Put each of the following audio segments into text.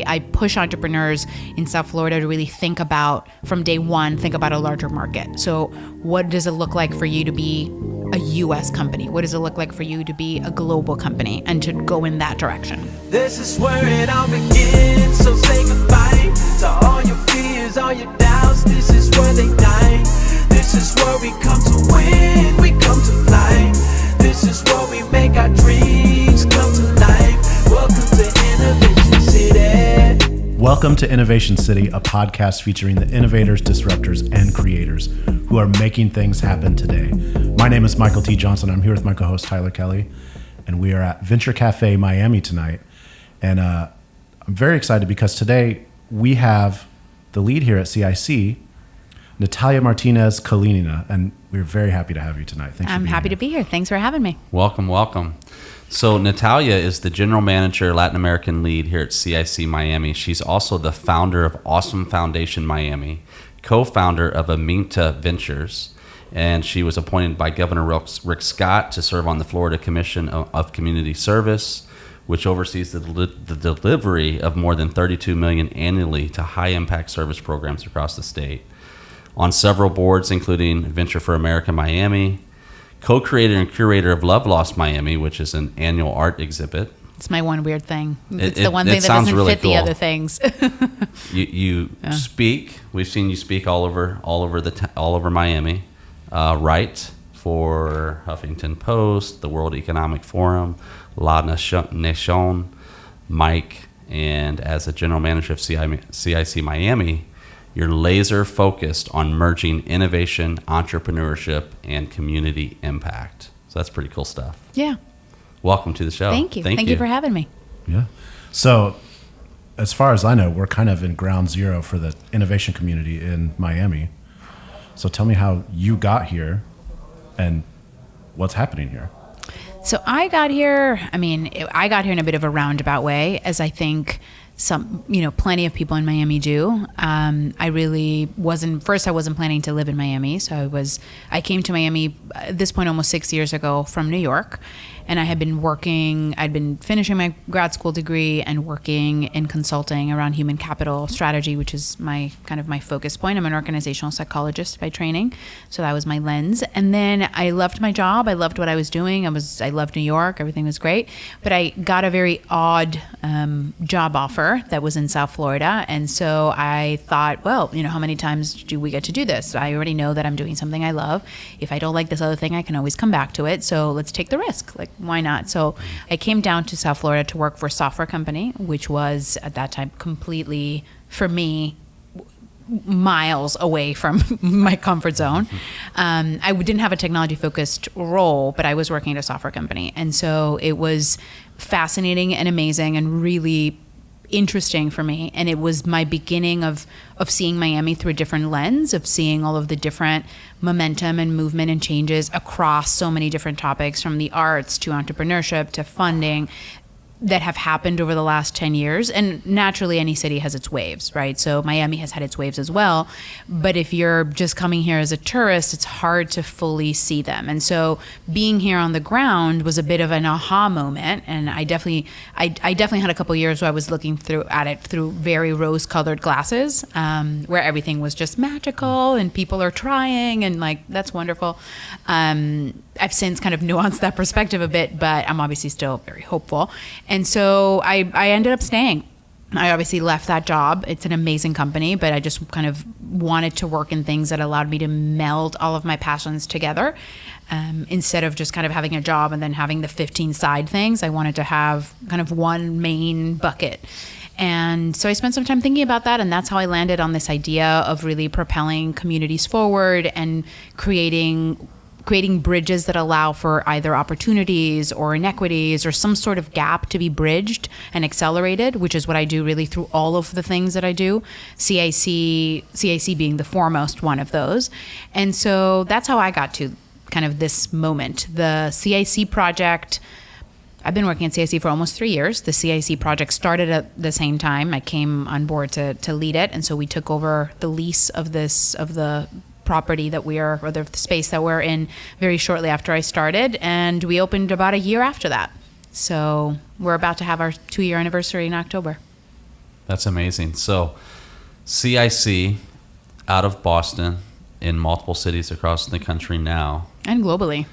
I push entrepreneurs in South Florida to really think about, from day one, think about a larger market. So what does it look like for you to be a US company? What does it look like for you to be a global company and to go in that direction? This is where it all begins, so say goodbye to all your fears, all your doubts. This is where they die. This is where we come to win, we come to fly. This is where we make our dreams come to life. Welcome to Innovation City. Welcome to Innovation City, a podcast featuring the innovators, disruptors, and creators who are making things happen today. My name is Michael T. Johnson. I'm here with my co-host Tyler Kelly, and we are at Venture Cafe Miami tonight. And I'm very excited because today we have the lead here at CIC, Natalia Martinez-Kalinina, and we're very happy to have you tonight. Thanks. I'm happy to be here. Thanks for having me. Welcome. So Natalia is the General Manager, Latin American lead here at CIC Miami. She's also the founder of Awesome Foundation Miami, co-founder of Aminta Ventures, and she was appointed by Governor Rick Scott to serve on the Florida Commission of Community Service, which oversees the delivery of more than $32 million annually to high-impact service programs across the state. On several boards, including Venture for America Miami, co-creator and curator of Love Lost Miami, which is an annual art exhibit. It's my one weird thing. It's the one thing that doesn't really fit cool. the other things. You speak. We've seen you speak all over Miami. Write for Huffington Post, the World Economic Forum, La Nation, Mike, and as a general manager of CIC Miami, you're laser focused on merging innovation, entrepreneurship, and community impact. So that's pretty cool stuff. Yeah. Welcome to the show. Thank you. Thank you for having me. Yeah. So as far as I know, we're kind of in ground zero for the innovation community in Miami. So tell me how you got here and what's happening here. So I got here in a bit of a roundabout way, as I think plenty of people in Miami do. I wasn't planning to live in Miami. So I came to Miami at this point almost 6 years ago from New York. And I'd been finishing my grad school degree and working in consulting around human capital strategy, which is my focus point. I'm an organizational psychologist by training. So that was my lens. And then I loved my job. I loved what I was doing. I loved New York. Everything was great. But I got a very odd job offer that was in South Florida. And so I thought, well, how many times do we get to do this? I already know that I'm doing something I love. If I don't like this other thing, I can always come back to it. So let's take the risk. Why not? So I came down to South Florida to work for a software company, which was at that time completely, for me, miles away from my comfort zone. I didn't have a technology-focused role, but I was working at a software company. And so it was fascinating and amazing and really interesting for me. And it was my beginning of seeing Miami through a different lens, of seeing all of the different momentum and movement and changes across so many different topics, from the arts to entrepreneurship to funding, that have happened over the last 10 years. And naturally, any city has its waves, right? So Miami has had its waves as well. But if you're just coming here as a tourist, it's hard to fully see them. And so being here on the ground was a bit of an aha moment. And I definitely had a couple of years where I was looking at it through very rose-colored glasses, where everything was just magical and people are trying and that's wonderful. I've since kind of nuanced that perspective a bit, but I'm obviously still very hopeful. And so I ended up staying. I obviously left that job. It's an amazing company, but I just kind of wanted to work in things that allowed me to meld all of my passions together. Instead of just kind of having a job and then having the 15 side things, I wanted to have kind of one main bucket. And so I spent some time thinking about that, and that's how I landed on this idea of really propelling communities forward and creating bridges that allow for either opportunities or inequities or some sort of gap to be bridged and accelerated, which is what I do really through all of the things that I do, CIC being the foremost one of those. And so that's how I got to kind of this moment. The CIC project, I've been working at CIC for almost 3 years. The CIC project started at the same time. I came on board to lead it, and so we took over the lease of the property that or the space that we're in very shortly after I started, and we opened about a year after that. So we're about to have our 2-year anniversary in October. That's amazing. So CIC out of Boston in multiple cities across the country now. And globally.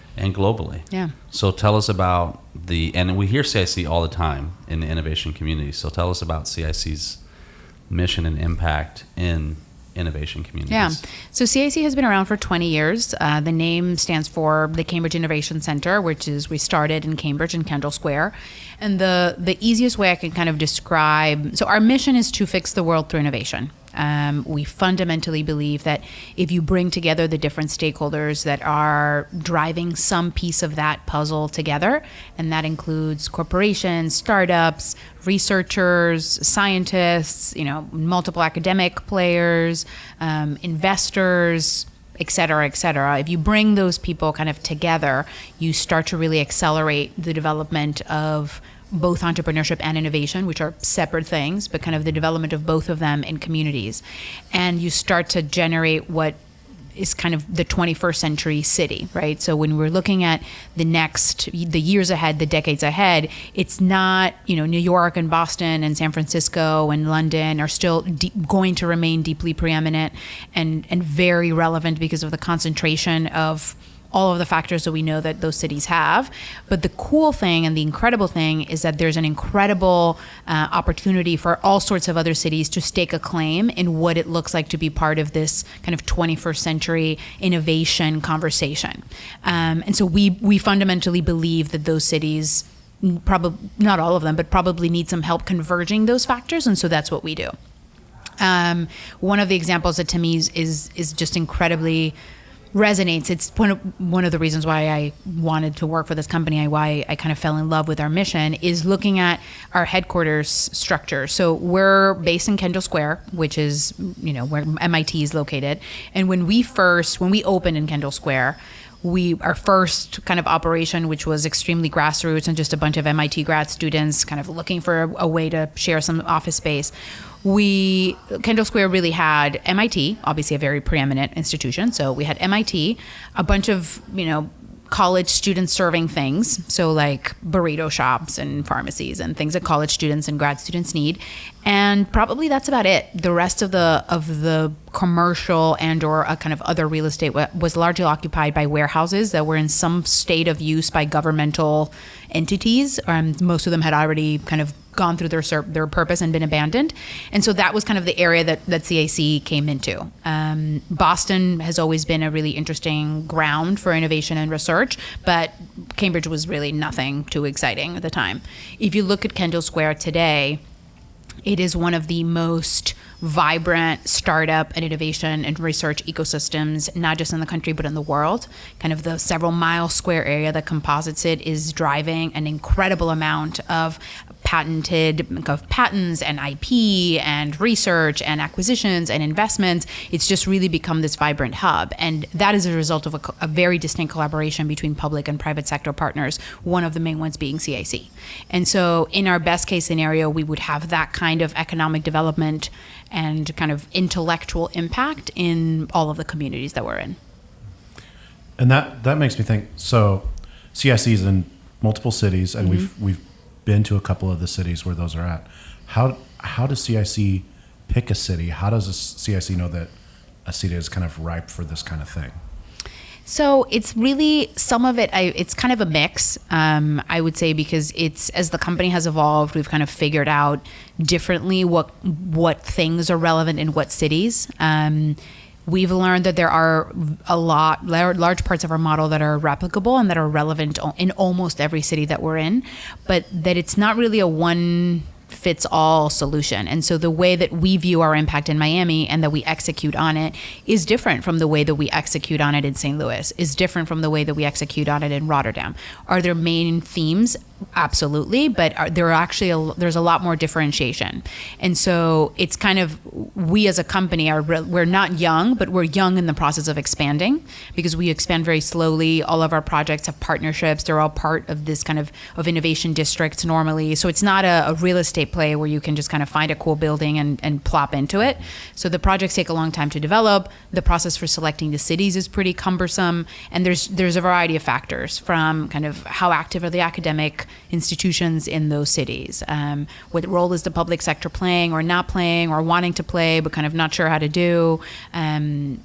Yeah. So tell us about and we hear CIC all the time in the innovation community. So tell us about CIC's mission and impact in innovation communities. Yeah. So CIC has been around for 20 years. The name stands for the Cambridge Innovation Center, which is we started in Cambridge in Kendall Square. And the easiest way I can kind of describe, so our mission is to fix the world through innovation. We fundamentally believe that if you bring together the different stakeholders that are driving some piece of that puzzle together, and that includes corporations, startups, researchers, scientists, multiple academic players, investors, et cetera, et cetera. If you bring those people kind of together, you start to really accelerate the development of both entrepreneurship and innovation, which are separate things, but kind of the development of both of them in communities. And you start to generate what is kind of the 21st century city, right? So when we're looking at the years ahead, the decades ahead, it's not, New York and Boston and San Francisco and London are still going to remain deeply preeminent and very relevant because of the concentration of all of the factors that we know that those cities have. But the cool thing and the incredible thing is that there's an incredible opportunity for all sorts of other cities to stake a claim in what it looks like to be part of this kind of 21st century innovation conversation. And so we fundamentally believe that those cities, probably not all of them, but probably need some help converging those factors. And so that's what we do. One of the examples that to me is just incredibly resonates. It's one of the reasons why I wanted to work for this company, why I kind of fell in love with our mission, is looking at our headquarters structure. So we're based in Kendall Square, which is, where MIT is located. And when we opened in Kendall Square, our first kind of operation, which was extremely grassroots and just a bunch of MIT grad students kind of looking for a way to share some office space, Kendall Square really had MIT, obviously a very preeminent institution. So we had MIT, a bunch of, college students serving things. So like burrito shops and pharmacies and things that college students and grad students need. And probably that's about it. The rest of the commercial and or a kind of other real estate was largely occupied by warehouses that were in some state of use by governmental entities. Most of them had already kind of gone through their purpose and been abandoned. And so that was kind of the area that CIC came into. Boston has always been a really interesting ground for innovation and research, but Cambridge was really nothing too exciting at the time. If you look at Kendall Square today, it is one of the most vibrant startup and innovation and research ecosystems, not just in the country, but in the world. Kind of the several mile square area that composites it is driving an incredible amount of patents and IP and research and acquisitions and investments. It's just really become this vibrant hub. And that is a result of a very distinct collaboration between public and private sector partners, one of the main ones being CIC. And so in our best case scenario, we would have that kind of economic development and kind of intellectual impact in all of the communities that we're in. And that makes me think, so CIC is in multiple cities, and we've been to a couple of the cities where those are at. How does CIC pick a city? How does a CIC know that a city is kind of ripe for this kind of thing? So it's really, some of it, it's kind of a mix, I would say, because as the company has evolved, we've kind of figured out differently what things are relevant in what cities. We've learned that there are large parts of our model that are replicable and that are relevant in almost every city that we're in, but that it's not really a one-fits-all solution. And so the way that we view our impact in Miami and that we execute on it is different from the way that we execute on it in St. Louis, is different from the way that we execute on it in Rotterdam. Are there main themes? Absolutely, but there's a lot more differentiation. And so it's kind of, we as a company we're not young, but we're young in the process of expanding, because we expand very slowly. All of our projects have partnerships. They're all part of this kind of innovation districts normally. So it's not a real estate play where you can just kind of find a cool building and plop into it. So the projects take a long time to develop. The process for selecting the cities is pretty cumbersome. And there's a variety of factors, from kind of how active are the academic institutions in those cities. What role is the public sector playing or not playing or wanting to play but kind of not sure how to do?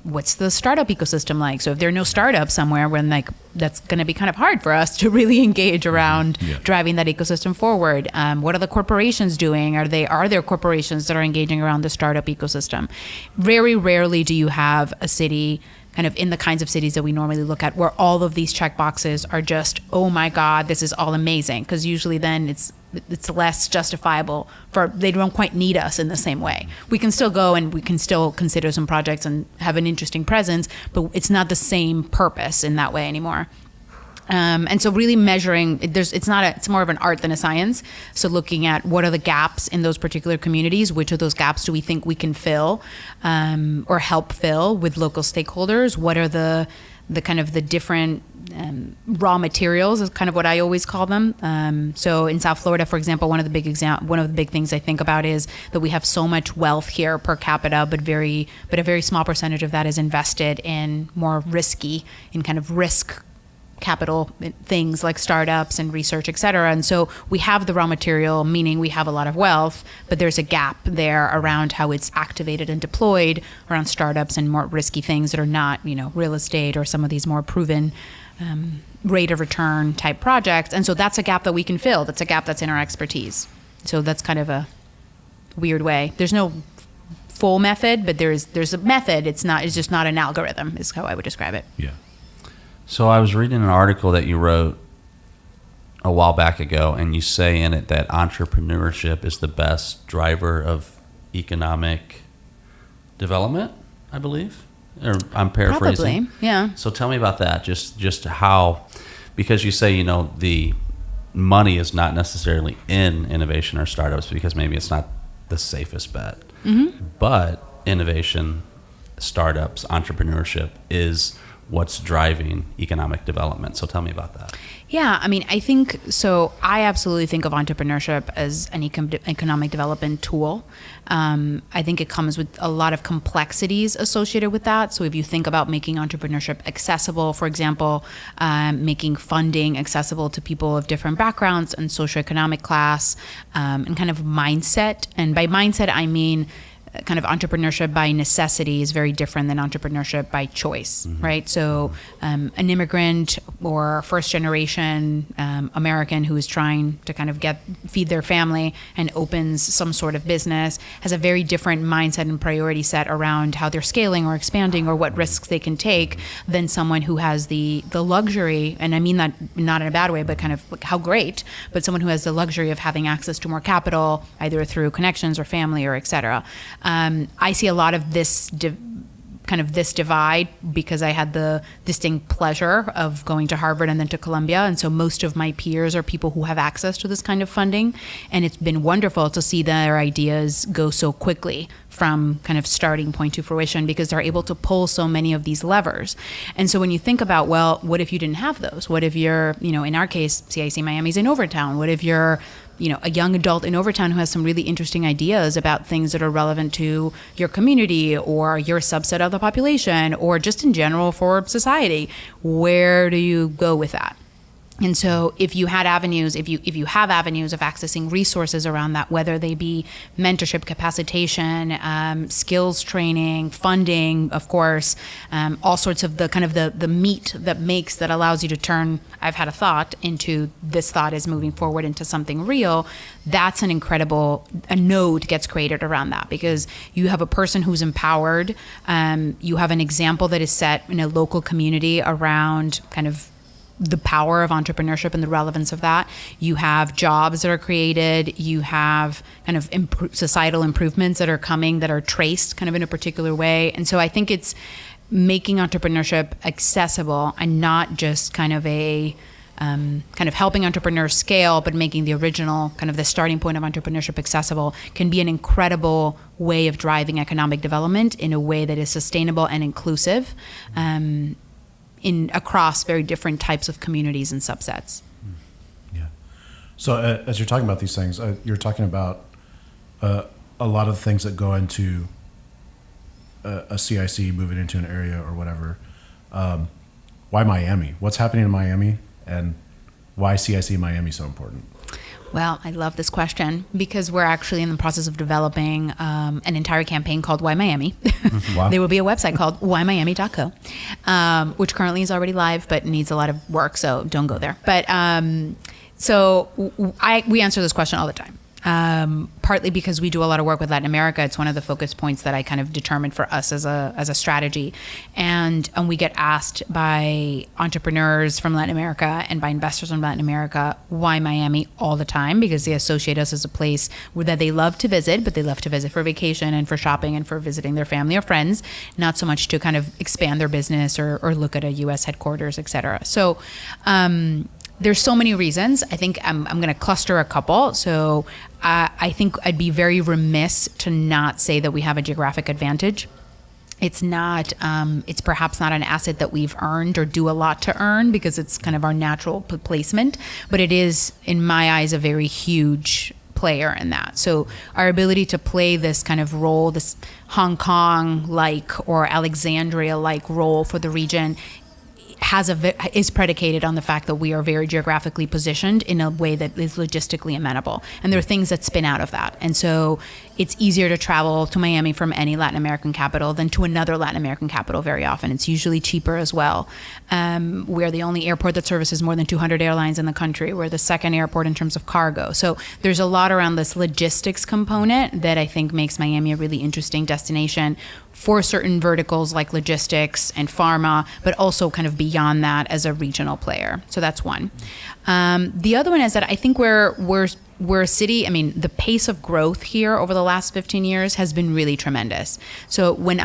What's the startup ecosystem like? So if there are no startups somewhere, when like that's going to be kind of hard for us to really engage around driving that ecosystem forward. What are the corporations doing? Are there corporations that are engaging around the startup ecosystem? Very rarely do you have a city kind of in the kinds of cities that we normally look at where all of these check boxes are just, oh my God, this is all amazing. Because usually then it's less justifiable they don't quite need us in the same way. We can still go and we can still consider some projects and have an interesting presence, but it's not the same purpose in that way anymore. And so really measuring, it's more of an art than a science. So looking at what are the gaps in those particular communities, which of those gaps do we think we can fill or help fill with local stakeholders? What are the kind of the different raw materials is kind of what I always call them. So in South Florida, for example, one of the big things I think about is that we have so much wealth here per capita, but a very small percentage of that is invested in more risky, in kind of risk capital things like startups and research, et cetera. And so we have the raw material, meaning we have a lot of wealth, but there's a gap there around how it's activated and deployed around startups and more risky things that are not, real estate or some of these more proven rate of return type projects. And so that's a gap that we can fill. That's a gap that's in our expertise. So that's kind of a weird way. There's no full method, but there's a method. It's just not an algorithm is how I would describe it. Yeah. So I was reading an article that you wrote a while back ago, and you say in it that entrepreneurship is the best driver of economic development, I believe. Or I'm paraphrasing. Probably, yeah. So tell me about that. Just how, because you say, the money is not necessarily in innovation or startups because maybe it's not the safest bet. Mm-hmm. But innovation, startups, entrepreneurship is what's driving economic development. So tell me about that. Yeah, I absolutely think of entrepreneurship as an economic development tool. I think it comes with a lot of complexities associated with that. So if you think about making entrepreneurship accessible, for example, making funding accessible to people of different backgrounds and socioeconomic class, and kind of mindset. And by mindset, I mean kind of entrepreneurship by necessity is very different than entrepreneurship by choice, right? So an immigrant or first generation American who is trying to kind of feed their family and opens some sort of business has a very different mindset and priority set around how they're scaling or expanding or what risks they can take than someone who has the luxury, and I mean that not in a bad way, but kind of like how great, but someone who has the luxury of having access to more capital, either through connections or family or et cetera. I see a lot of this divide because I had the distinct pleasure of going to Harvard and then to Columbia. And so most of my peers are people who have access to this kind of funding. And it's been wonderful to see their ideas go so quickly from kind of starting point to fruition because they're able to pull so many of these levers. And so when you think about, well, what if you didn't have those? What if you're, in our case, CIC Miami's in Overtown. What if you're a young adult in Overtown who has some really interesting ideas about things that are relevant to your community or your subset of the population or just in general for society? Where do you go with that? And so if you have avenues of accessing resources around that, whether they be mentorship, capacitation, skills training, funding, of course, all sorts of the kind of the meat that allows you to turn, I've had a thought, into this thought is moving forward into something real, that's a node gets created around that because you have a person who's empowered, you have an example that is set in a local community around kind of the power of entrepreneurship and the relevance of that. You have jobs that are created. You have kind of societal improvements that are coming that are traced kind of in a particular way. And so I think it's making entrepreneurship accessible and not just kind of helping entrepreneurs scale, but making the original kind of the starting point of entrepreneurship accessible can be an incredible way of driving economic development in a way that is sustainable and inclusive. Across very different types of communities and subsets. Yeah. So as you're talking about these things, you're talking about a lot of things that go into a CIC moving into an area or whatever. Why Miami? What's happening in Miami? And Why CIC Miami so important? Well, I love this question because we're actually in the process of developing an entire campaign called Why Miami. Wow. There will be a website called whymiami.co, which currently is already live, but needs a lot of work, so don't go there. But we answer this question all the time. Partly because we do a lot of work with Latin America. It's one of the focus points that I kind of determined for us as a strategy. And we get asked by entrepreneurs from Latin America and by investors from Latin America, why Miami all the time, because they associate us as a place that they love to visit, but they love to visit for vacation and for shopping and for visiting their family or friends, not so much to kind of expand their business or look at a U.S. headquarters, et cetera. So, there's so many reasons. I think I'm going to cluster a couple. So I think I'd be very remiss to not say that we have a geographic advantage. It's not, it's perhaps not an asset that we've earned or do a lot to earn because it's kind of our natural placement, but it is, in my eyes, a very huge player in that. So our ability to play this kind of role, this Hong Kong-like or Alexandria-like role for the region is predicated on the fact that we are very geographically positioned in a way that is logistically amenable. And there are things that spin out of that. And so it's easier to travel to Miami from any Latin American capital than to another Latin American capital very often. It's usually cheaper as well. We're the only airport that services more than 200 airlines in the country. We're the second airport in terms of cargo. So there's a lot around this logistics component that I think makes Miami a really interesting destination for certain verticals like logistics and pharma, but also kind of beyond that as a regional player. So that's one. The other one is that I think we're a city, I mean, the pace of growth here over the last 15 years has been really tremendous. So when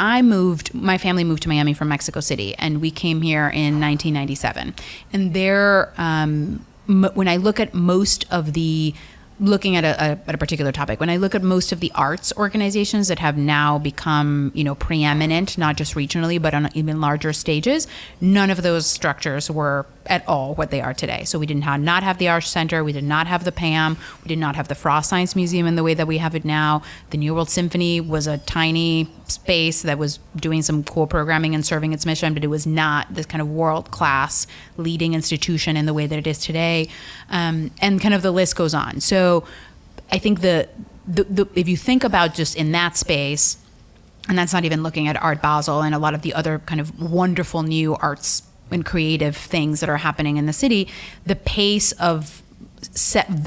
my family moved to Miami from Mexico City, and we came here in 1997. And there, when I look at most of the looking at a particular topic, when I look at most of the arts organizations that have now become, preeminent, not just regionally, but on even larger stages, none of those structures were at all what they are today. So we did not have the Arts Center, we did not have the PAM, we did not have the Frost Science Museum in the way that we have it now. The New World Symphony was a tiny space that was doing some cool programming and serving its mission, but it was not this kind of world-class leading institution in the way that it is today. And kind of the list goes on. So I think the if you think about just in that space, and that's not even looking at Art Basel and a lot of the other kind of wonderful new arts and creative things that are happening in the city, the pace of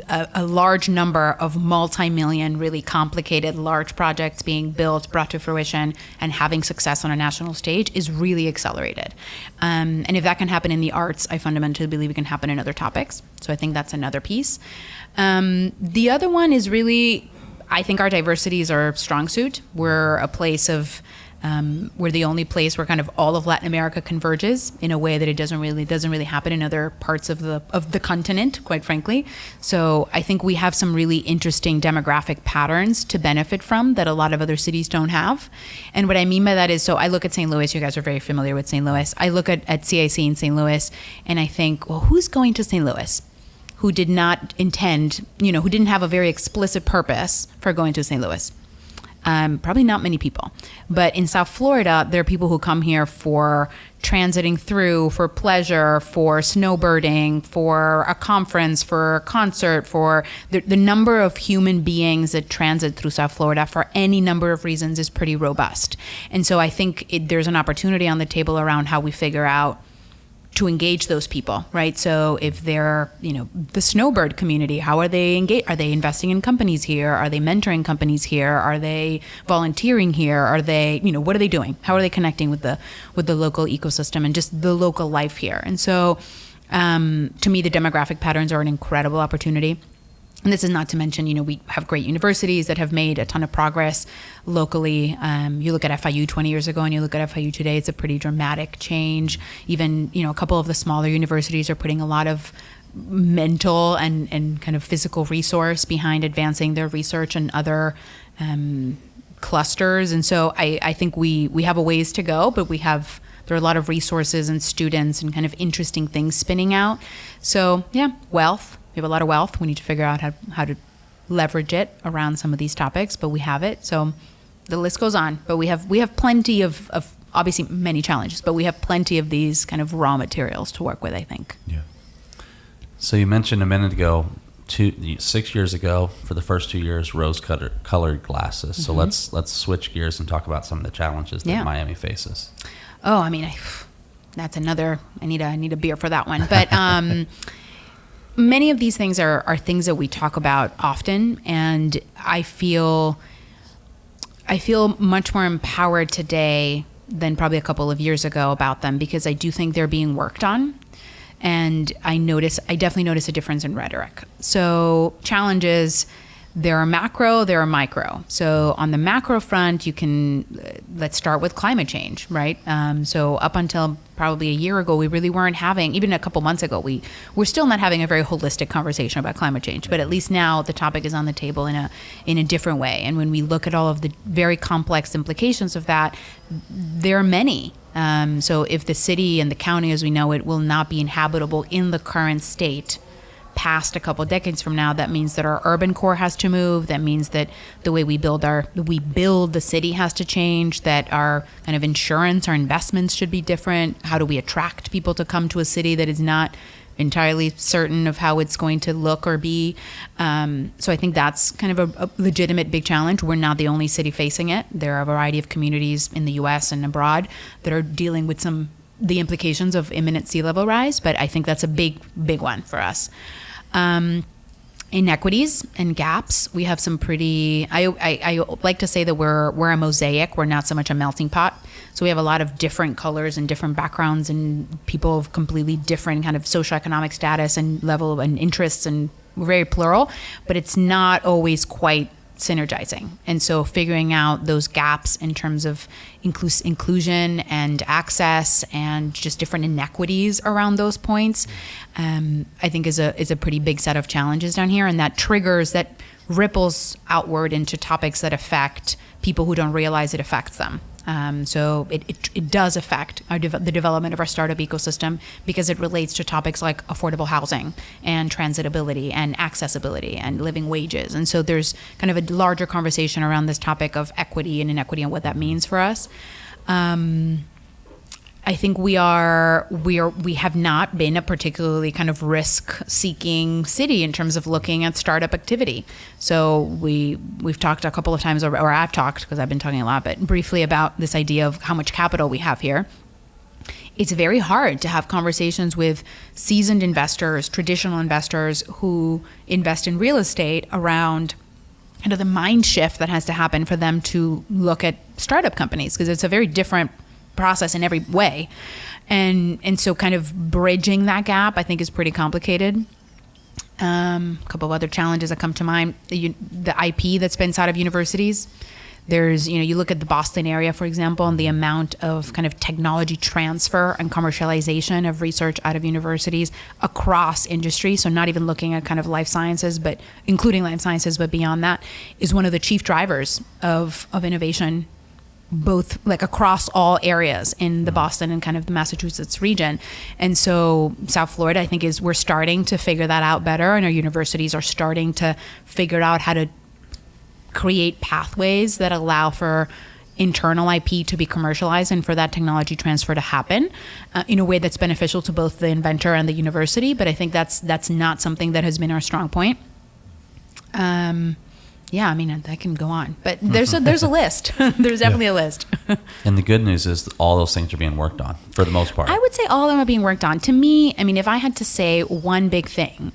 a large number of multi-million, really complicated, large projects being built, brought to fruition, and having success on a national stage is really accelerated. And if that can happen in the arts, I fundamentally believe it can happen in other topics. So I think that's another piece. The other one is really, I think our diversity is our strong suit. We're a place of we're the only place where kind of all of Latin America converges in a way that it doesn't really happen in other parts of the continent, quite frankly. So I think we have some really interesting demographic patterns to benefit from that a lot of other cities don't have. And what I mean by that is, so I look at St. Louis, you guys are very familiar with St. Louis. I look at CIC in St. Louis and I think, well, who's going to St. Louis who did not intend, who didn't have a very explicit purpose for going to St. Louis? Probably not many people. But in South Florida, there are people who come here for transiting through, for pleasure, for snowbirding, for a conference, for a concert, for the number of human beings that transit through South Florida for any number of reasons is pretty robust. And so I think there's an opportunity on the table around how we figure out to engage those people, right? So if they're, the snowbird community, how are they engaged? Are they investing in companies here? Are they mentoring companies here? Are they volunteering here? Are they, what are they doing? How are they connecting with the local ecosystem and just the local life here? And so, to me, the demographic patterns are an incredible opportunity. And this is not to mention, we have great universities that have made a ton of progress locally. You look at FIU 20 years ago and you look at FIU today, it's a pretty dramatic change. Even, a couple of the smaller universities are putting a lot of mental and kind of physical resource behind advancing their research and other clusters. And so I think we have a ways to go, but there are a lot of resources and students and kind of interesting things spinning out. So yeah, wealth. We have a lot of wealth. We need to figure out how to leverage it around some of these topics, but we have it. So the list goes on. But we have plenty of obviously many challenges, but we have plenty of these kind of raw materials to work with, I think. Yeah. So you mentioned a minute ago, 6 years ago, for the first 2 years, rose-colored glasses. So let's switch gears and talk about some of the challenges that Miami faces. Oh, I mean, that's another. I need a beer for that one. But many of these things are things that we talk about often, and I feel much more empowered today than probably a couple of years ago about them, because I do think they're being worked on. And I definitely notice a difference in rhetoric. So challenges, there are macro, there are micro. So on the macro front, let's start with climate change, right? So up until probably a year ago, we really weren't having, even a couple months ago, we're still not having a very holistic conversation about climate change. But at least now the topic is on the table in a different way. And when we look at all of the very complex implications of that, there are many. So if the city and the county as we know it will not be inhabitable in the current state past a couple decades from now, that means that our urban core has to move. That means that the way we build the city has to change, that our kind of insurance, our investments should be different. How do we attract people to come to a city that is not entirely certain of how it's going to look or be? So I think that's kind of a legitimate big challenge. We're not the only city facing it. There are a variety of communities in the US and abroad that are dealing with the implications of imminent sea level rise, but I think that's a big one for us. Inequities and gaps. We have some pretty, I like to say that we're a mosaic. We're not so much a melting pot. So we have a lot of different colors and different backgrounds and people of completely different kind of socioeconomic status and level and interests, and we're very plural, but it's not always quite synergizing. And so figuring out those gaps in terms of inclusion and access and just different inequities around those points, I think is a pretty big set of challenges down here. And that ripples outward into topics that affect people who don't realize it affects them. So it does affect the development of our startup ecosystem, because it relates to topics like affordable housing and transitability and accessibility and living wages. And so there's kind of a larger conversation around this topic of equity and inequity and what that means for us. I think we have not been a particularly kind of risk-seeking city in terms of looking at startup activity. So we've talked a couple of times, or I've talked, because I've been talking a lot, but briefly about this idea of how much capital we have here. It's very hard to have conversations with seasoned investors, traditional investors who invest in real estate around kind of the mind shift that has to happen for them to look at startup companies, because it's a very different process in every way. And so kind of bridging that gap, I think, is pretty complicated. A couple of other challenges that come to mind, the IP that spins out of universities. There's, you look at the Boston area, for example, and the amount of kind of technology transfer and commercialization of research out of universities across industry. So not even looking at kind of life sciences, but including life sciences, but beyond that, is one of the chief drivers of innovation, both like across all areas in the Boston and kind of the Massachusetts region. And so South Florida, I think, we're starting to figure that out better, and our universities are starting to figure out how to create pathways that allow for internal IP to be commercialized and for that technology transfer to happen in a way that's beneficial to both the inventor and the university. But I think that's not something that has been our strong point. Yeah, I mean, I can go on, but there's a list. There's definitely a list. And the good news is all those things are being worked on for the most part. I would say all of them are being worked on. To me, I mean, if I had to say one big thing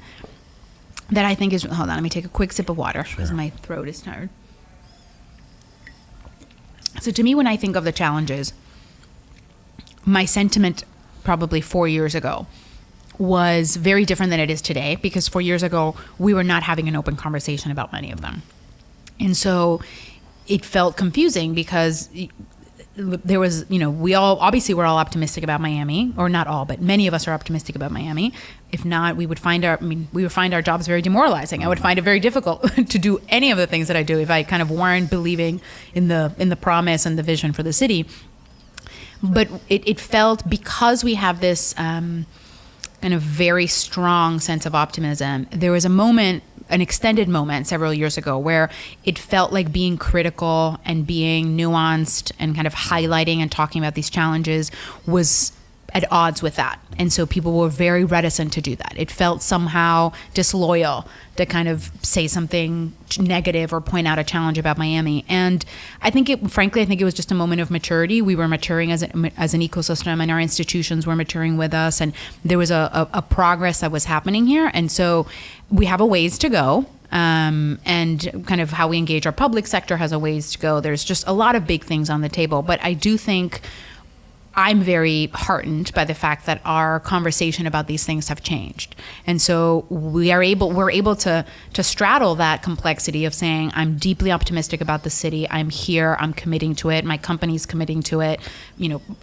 that I think is, hold on, let me take a quick sip of water because my throat is tired. So to me, when I think of the challenges, my sentiment probably 4 years ago was very different than it is today, because 4 years ago, we were not having an open conversation about many of them. And so it felt confusing because there was, we're all optimistic about Miami, or not all, but many of us are optimistic about Miami. If not, we would find our jobs very demoralizing. I would find it very difficult to do any of the things that I do if I kind of weren't believing in the promise and the vision for the city. But it felt, because we have this kind of very strong sense of optimism, there was an extended moment several years ago where it felt like being critical and being nuanced and kind of highlighting and talking about these challenges was at odds with that. And so people were very reticent to do that. It felt somehow disloyal to kind of say something negative or point out a challenge about Miami. And I think it was just a moment of maturity. We were maturing as an ecosystem, and our institutions were maturing with us. And there was a progress that was happening here. And so we have a ways to go. And kind of how we engage our public sector has a ways to go. There's just a lot of big things on the table. But I do think I'm very heartened by the fact that our conversation about these things have changed. And so we're able to straddle that complexity of saying, I'm deeply optimistic about the city. I'm here. I'm committing to it. My company's committing to it.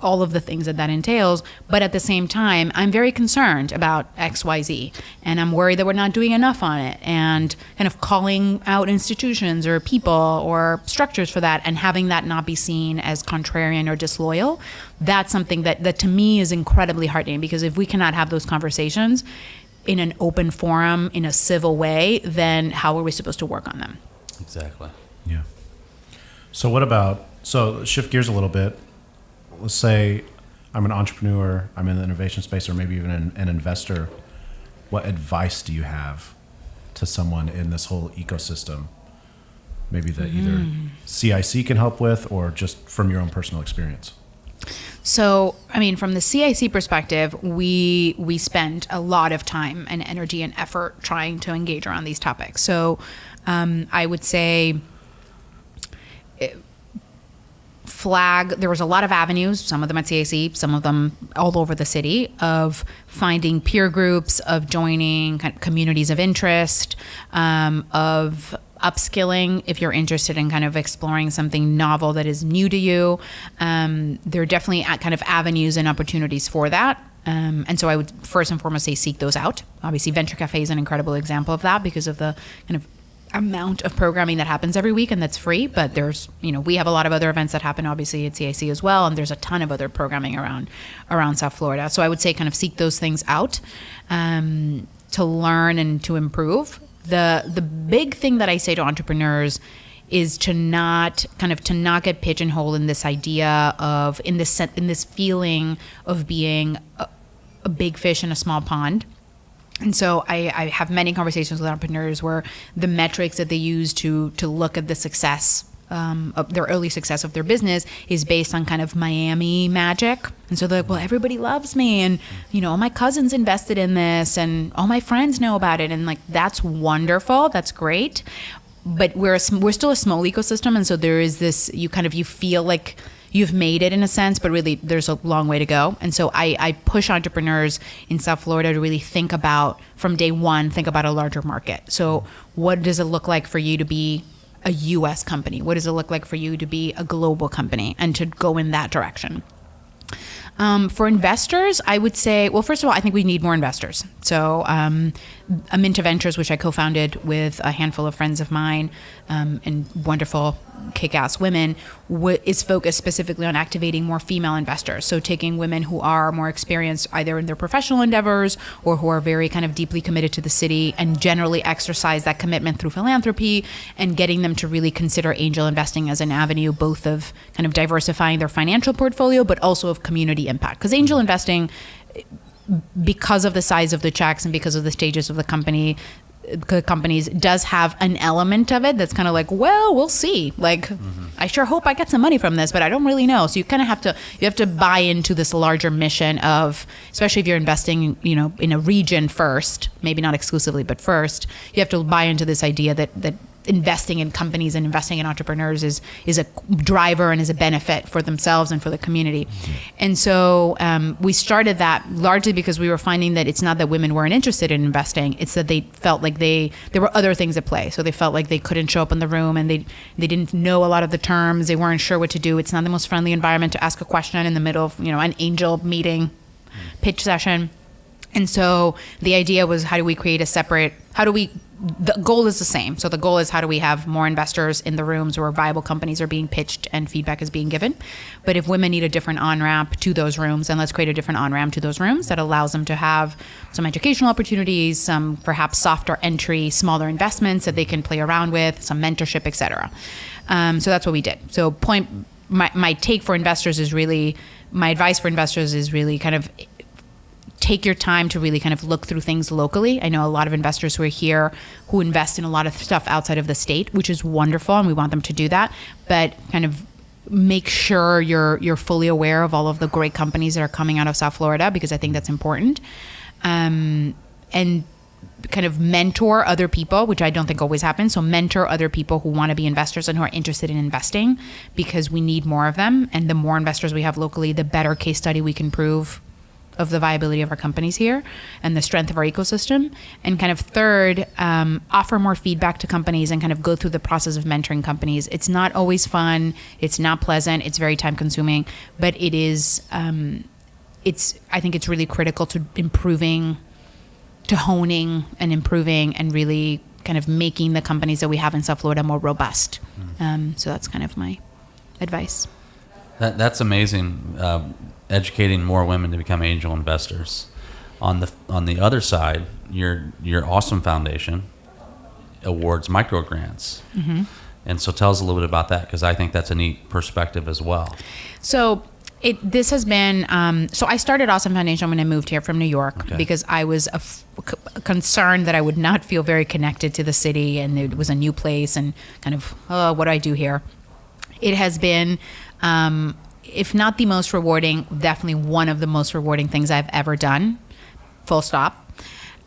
All of the things that entails. But at the same time, I'm very concerned about X, Y, Z. And I'm worried that we're not doing enough on it, and kind of calling out institutions or people or structures for that, and having that not be seen as contrarian or disloyal. That's something that to me is incredibly heartening, because if we cannot have those conversations in an open forum, in a civil way, then how are we supposed to work on them? Exactly. Yeah. So shift gears a little bit. Let's say I'm an entrepreneur, I'm in the innovation space, or maybe even an investor. What advice do you have to someone in this whole ecosystem? Maybe that either CIC can help with, or just from your own personal experience. So, from the CIC perspective, we spend a lot of time and energy and effort trying to engage around these topics. So, I would say there was a lot of avenues, some of them at CIC, some of them all over the city, of finding peer groups, of joining kind of communities of interest, of upskilling if you're interested in kind of exploring something novel that is new to you. There are definitely kind of avenues and opportunities for that. And so I would first and foremost say seek those out. Obviously, Venture Cafe is an incredible example of that, because of the kind of amount of programming that happens every week, and that's free. But there's, we have a lot of other events that happen obviously at CIC as well, and there's a ton of other programming around South Florida. So I would say kind of seek those things out to learn and to improve. The big thing that I say to entrepreneurs is to not get pigeonholed in this idea of in this feeling of being a big fish in a small pond. And so I have many conversations with entrepreneurs where the metrics that they use to look at the success of their early success of their business is based on kind of Miami magic. And so they're like, well, everybody loves me, and all my cousins invested in this, and all my friends know about it, and like, that's wonderful, that's great. But we're still a small ecosystem, and so there is this, you feel like you've made it in a sense, but really there's a long way to go. And so I push entrepreneurs in South Florida to really think about, from day one, think about a larger market. So what does it look like for you to be a US company? What does it look like for you to be a global company, and to go in that direction? For investors, I would say, well, first of all, I think we need more investors. So Aminta Ventures, which I co-founded with a handful of friends of mine and wonderful kick-ass women, is focused specifically on activating more female investors. So taking women who are more experienced either in their professional endeavors, or who are very kind of deeply committed to the city and generally exercise that commitment through philanthropy, and getting them to really consider angel investing as an avenue, both of kind of diversifying their financial portfolio, but also of community impact. Because angel investing, because of the size of the checks and because of the stages of the companies, does have an element of it that's kind of like, well, we'll see. Like, I sure hope I get some money from this, but I don't really know. So you kind of have to buy into this larger mission of, especially if you're investing, in a region first, maybe not exclusively, but first, you have to buy into this idea that investing in companies and investing in entrepreneurs is a driver and is a benefit for themselves and for the community. And so we started that largely because we were finding that it's not that women weren't interested in investing, it's that they felt like there were other things at play. So they felt like they couldn't show up in the room, and they didn't know a lot of the terms, they weren't sure what to do. It's not the most friendly environment to ask a question in the middle of an angel meeting, pitch session. And so the idea was, the goal is the same. So the goal is, how do we have more investors in the rooms where viable companies are being pitched and feedback is being given? But if women need a different on-ramp to those rooms, then let's create a different on-ramp to those rooms that allows them to have some educational opportunities, some perhaps softer entry, smaller investments that they can play around with, some mentorship, et cetera. So that's what we did. So my take for investors is really my advice for investors is really kind of take your time to really kind of look through things locally. I know a lot of investors who are here who invest in a lot of stuff outside of the state, which is wonderful, and we want them to do that. But kind of make sure you're fully aware of all of the great companies that are coming out of South Florida, because I think that's important. And kind of mentor other people, which I don't think always happens. So mentor other people who want to be investors and who are interested in investing, because we need more of them. And the more investors we have locally, the better case study we can prove of the viability of our companies here and the strength of our ecosystem. And kind of third, offer more feedback to companies and kind of go through the process of mentoring companies. It's not always fun. It's not pleasant. It's very time consuming, but it is, I think it's really critical to honing and improving and really kind of making the companies that we have in South Florida more robust. So that's kind of my advice. That's amazing. Educating more women to become angel investors. On the other side, your awesome foundation awards micro grants. Mm-hmm. And so tell us a little bit about that, because I think that's a neat perspective as well. So this has been, so I started Awesome Foundation when I moved here from New York, because I was concerned that I would not feel very connected to the city, and it was a new place, and kind of, what do I do here? It has been, if not the most rewarding, definitely one of the most rewarding things I've ever done, full stop.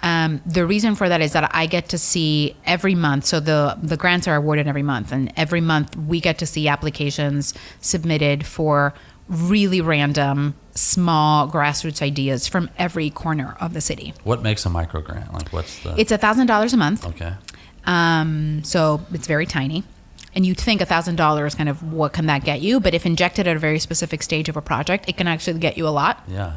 The reason for that is that I get to see every month, so the grants are awarded every month, and every month we get to see applications submitted for really random, small grassroots ideas from every corner of the city. What makes a micro grant? Like, what's the... It's $1,000 a month. Okay. So it's very tiny. And you'd think $1,000 kind of what can that get you? But if injected at a very specific stage of a project, it can actually get you a lot. Yeah.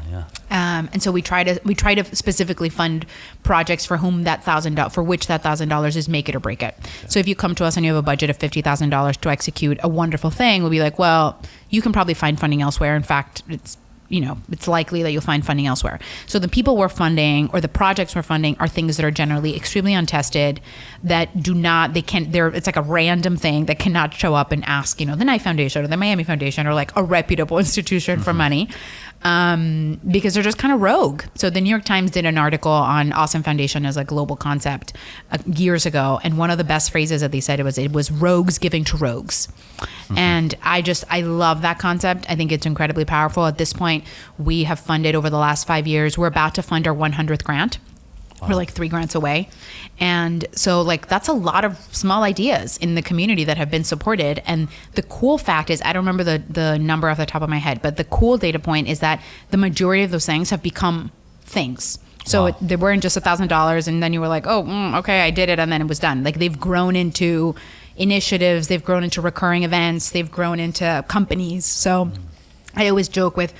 And so we try to specifically fund projects for which that $1,000 is make it or break it. Okay. So if you come to us and you have a budget of $50,000 to execute a wonderful thing, we'll be like, well, you can probably find funding elsewhere. In fact, it's likely that you'll find funding elsewhere. So the people we're funding or the projects we're funding are things that are generally extremely untested, that it's like a random thing that cannot show up and ask, the Knight Foundation or the Miami Foundation or like a reputable institution for money. Because they're just kind of rogue. So the New York Times did an article on Awesome Foundation as a global concept years ago, and one of the best phrases that they said it was rogues giving to rogues. Mm-hmm. And I love that concept. I think it's incredibly powerful. At this point, we have funded over the last 5 years. We're about to fund our 100th grant. Wow. We're like 3 grants away. And so that's a lot of small ideas in the community that have been supported. And the cool fact is, I don't remember the number off the top of my head, but the cool data point is that the majority of those things have become things. So wow. They weren't just $1,000 and then you were like, okay, I did it. And then it was done. Like they've grown into initiatives, they've grown into recurring events, they've grown into companies. So I always joke with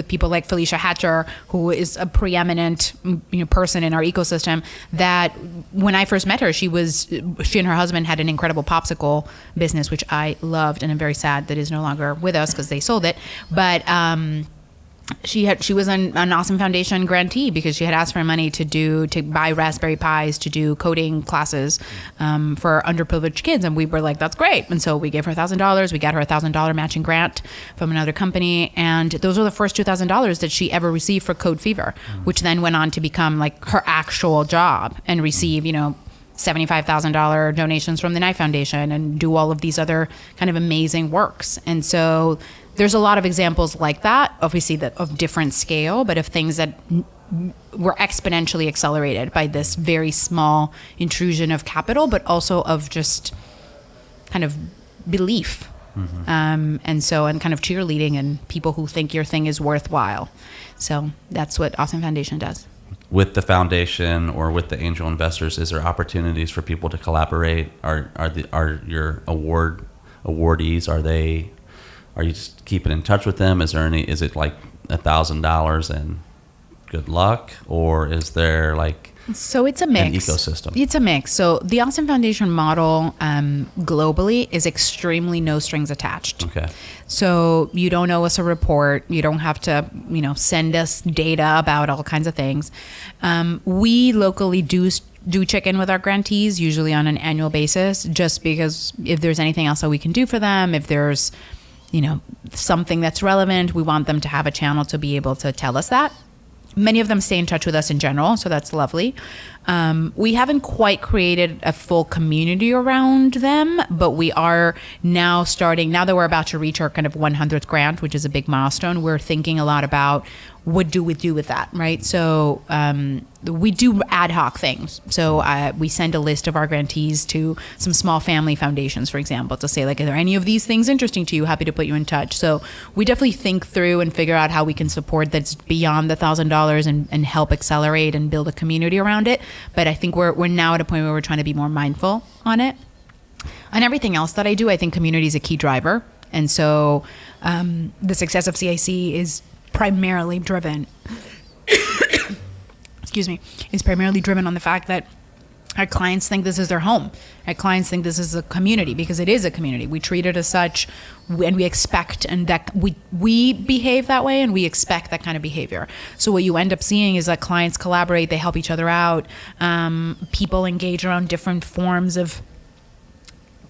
people like Felicia Hatcher, who is a preeminent person in our ecosystem, that when I first met her, she and her husband had an incredible popsicle business, which I loved, and I'm very sad that is no longer with us because they sold it. But she was an Awesome Foundation grantee because she had asked for money to buy Raspberry Pis to do coding classes for underprivileged kids, and we were like, that's great. And so we gave her $1,000. We got her $1,000 matching grant from another company, and those were the first $2,000 that she ever received for Code Fever, which then went on to become like her actual job and receive $75,000 donations from the Knight Foundation and do all of these other kind of amazing works. And so there's a lot of examples like that, obviously of different scale, but of things that were exponentially accelerated by this very small intrusion of capital, but also of just kind of belief. Mm-hmm. And kind of cheerleading and people who think your thing is worthwhile. So that's what Awesome Foundation does. With the foundation or with the angel investors, is there opportunities for people to collaborate? Are your awardees, are you just keeping in touch with them? Is it like $1,000 and good luck, or is there like So it's a mix. An ecosystem. It's a mix. So the Awesome Foundation model globally is extremely no strings attached. Okay. So you don't owe us a report. You don't have to, send us data about all kinds of things. We locally do check in with our grantees, usually on an annual basis, just because if there's anything else that we can do for them, if there's something that's relevant. We want them to have a channel to be able to tell us that. Many of them stay in touch with us in general, so that's lovely. We haven't quite created a full community around them, but we are now that we're about to reach our kind of 100th grant, which is a big milestone. We're thinking a lot about what do we do with that, right? So we do ad hoc things. So we send a list of our grantees to some small family foundations, for example, to say, like, are there any of these things interesting to you? Happy to put you in touch. So we definitely think through and figure out how we can support that's beyond the $1,000 and help accelerate and build a community around it. But I think we're now at a point where we're trying to be more mindful on it. On everything else that I do, I think community is a key driver. And so the success of CIC is primarily driven is primarily driven on the fact that our clients think this is their home. Our clients think this is a community, because it is a community. We treat it as such, and we expect, and that we behave that way, and we expect that kind of behavior. So what you end up seeing is that clients collaborate, they help each other out, people engage around different forms of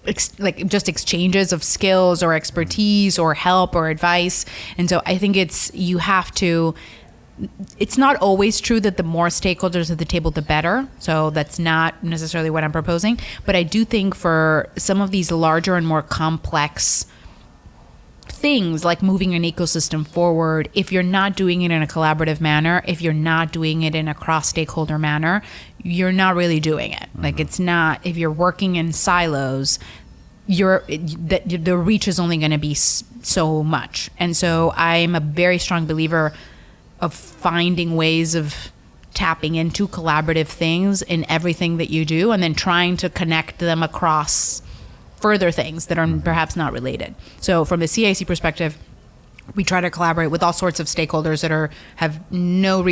exchanges of skills or expertise or help or advice. And so I think it's not always true that the more stakeholders at the table, the better. So that's not necessarily what I'm proposing. But I do think for some of these larger and more complex things, like moving an ecosystem forward, if you're not doing it in a collaborative manner, if you're not doing it in a cross-stakeholder manner, you're not really doing it. Like, it's not, if you're working in silos, the reach is only going to be so much. And so I'm a very strong believer of finding ways of tapping into collaborative things in everything that you do, and then trying to connect them across further things that are perhaps not related. So from the CIC perspective, we try to collaborate with all sorts of stakeholders that have no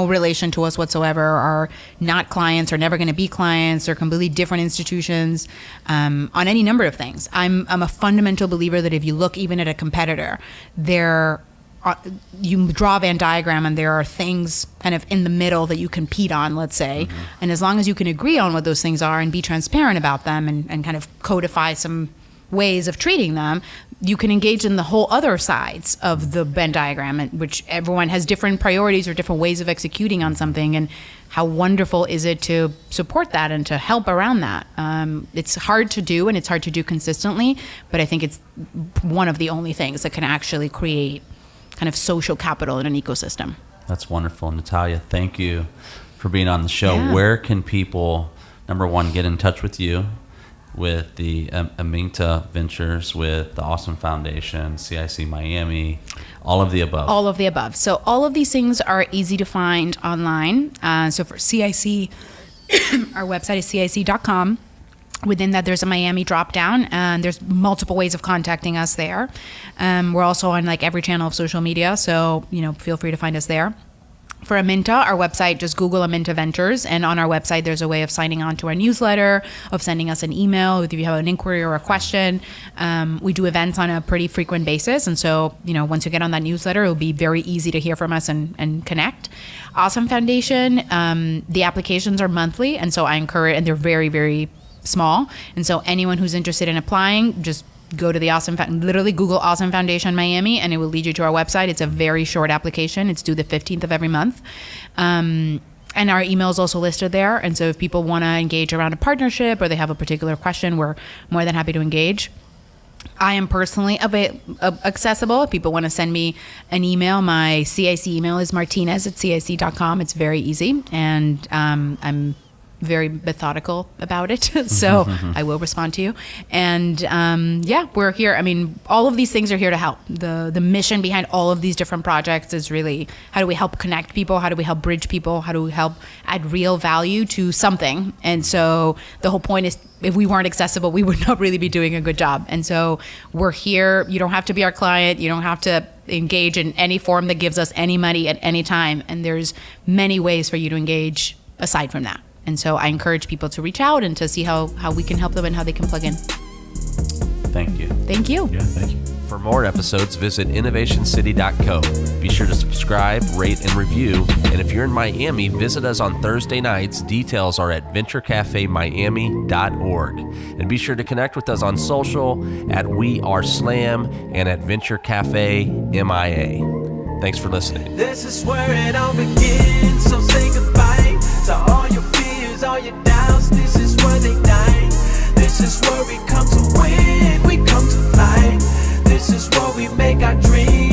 relation to us whatsoever, are not clients, are never going to be clients, or completely different institutions, on any number of things. I'm a fundamental believer that if you look even at a competitor, you draw a Venn diagram and there are things kind of in the middle that you compete on, let's say. And as long as you can agree on what those things are and be transparent about them and kind of codify some ways of treating them, you can engage in the whole other sides of the Venn diagram, which everyone has different priorities or different ways of executing on something. And how wonderful is it to support that and to help around that? It's hard to do, and it's hard to do consistently, but I think it's one of the only things that can actually create kind of social capital in an ecosystem. That's wonderful. Natalia, thank you for being on the show. Yeah. Where can people, number one, get in touch with you, with the Aminta Ventures, with the Awesome Foundation, CIC Miami, all of the above? All of the above. So all of these things are easy to find online. So for CIC, our website is cic.com. Within that, there's a Miami drop down, and there's multiple ways of contacting us there. We're also on like every channel of social media, so feel free to find us there. For Aminta, our website, just Google Aminta Ventures, and on our website there's a way of signing on to our newsletter, of sending us an email if you have an inquiry or a question. We do events on a pretty frequent basis, and so once you get on that newsletter, it'll be very easy to hear from us and connect. Awesome Foundation, the applications are monthly, and so I encourage, and they're very, very small, and so anyone who's interested in applying, just go to the literally Google Awesome Foundation Miami, and it will lead you to our website. It's a very short application. It's due the 15th of every month. And our email is also listed there. And so if people want to engage around a partnership or they have a particular question, we're more than happy to engage. I am personally accessible. If people want to send me an email, my CIC email is martinez@cic.com. It's very easy. And I'm very methodical about it, so I will respond to you. And we're here. I mean, all of these things are here to help. The mission behind all of these different projects is really, how do we help connect people? How do we help bridge people? How do we help add real value to something? And so the whole point is, if we weren't accessible, we would not really be doing a good job. And so we're here. You don't have to be our client. You don't have to engage in any form that gives us any money at any time. And there's many ways for you to engage aside from that. And so I encourage people to reach out and to see how we can help them and how they can plug in. Thank you. Thank you. Yeah, thank you. For more episodes, visit innovationcity.co. Be sure to subscribe, rate, and review. And if you're in Miami, visit us on Thursday nights. Details are at venturecafemiami.org. And be sure to connect with us on social at We Are Slam and at Venture Cafe MIA. Thanks for listening. This is where it all begins, so say goodbye to all your fears, all your doubts. This is where they die. This is where we come to win, we come to fly. This is where we make our dreams